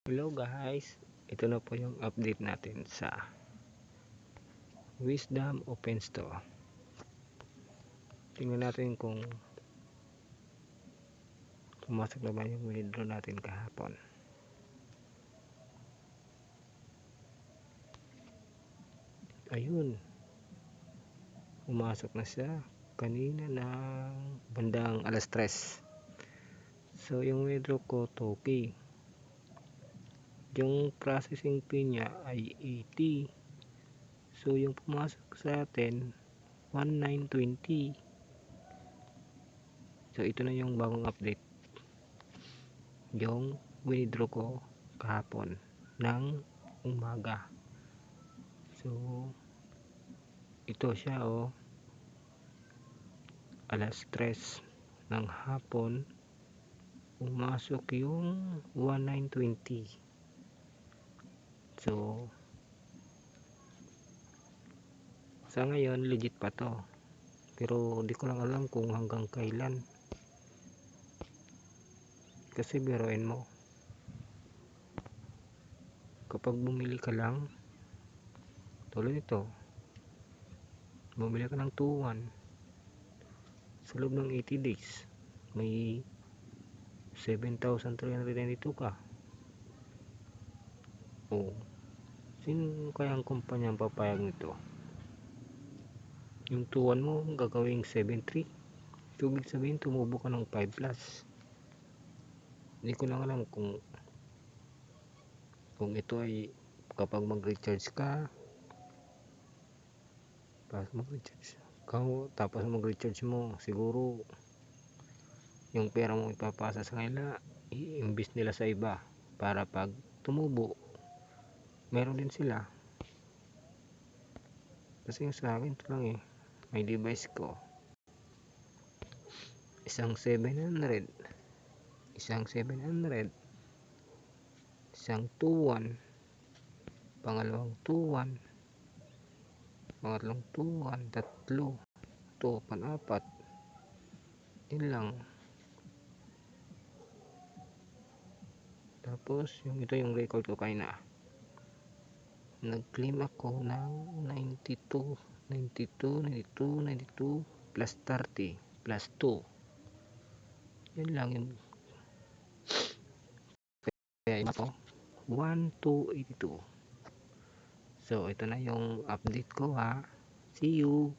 Hello guys, ito na po yung update natin sa Wisdom Open Store. Tingnan natin kung pumasok na ba yung withdraw natin kahapon. Ayun, pumasok na siya kanina ng bandang alas 3. So yung withdraw ko 2K, yung processing fee niya ay 80. So yung pumasok sa atin 1920. So ito na yung bagong update, yung withdraw ko kahapon ng umaga. So ito siya alas 3 ng hapon pumasok yung 1920. So sa ngayon legit pa to, pero di ko lang alam kung hanggang kailan, kasi biruin mo, kapag bumili ka lang tulad ito, bumili ka ng 2-1 sa loob ng 80 days may 7,392 ka. Sino kaya ang kumpanya ang papayag nito? Yung 2-1 mo gagawing 7-3, so ibig sabihin tumubo ka ng 5 plus. Hindi ko lang alam kung ito ay kapag mag-recharge ka, tapos mag-recharge mo, siguro yung pera mo ipapasa sa kanila, i-invest nila sa iba para pag tumubo meron din sila. Kasi sa akin ito lang may device ko, isang 700, isang 2-1, pangalawang 2-1, pangatlong 2-1, tatlo, ito pan-apat, yun lang. Tapos ito yung record ko kanina, nag-claim ako ng 92 plus 30 plus 2, yun lang yung kaya ako 1282. So ito na yung update ko see you.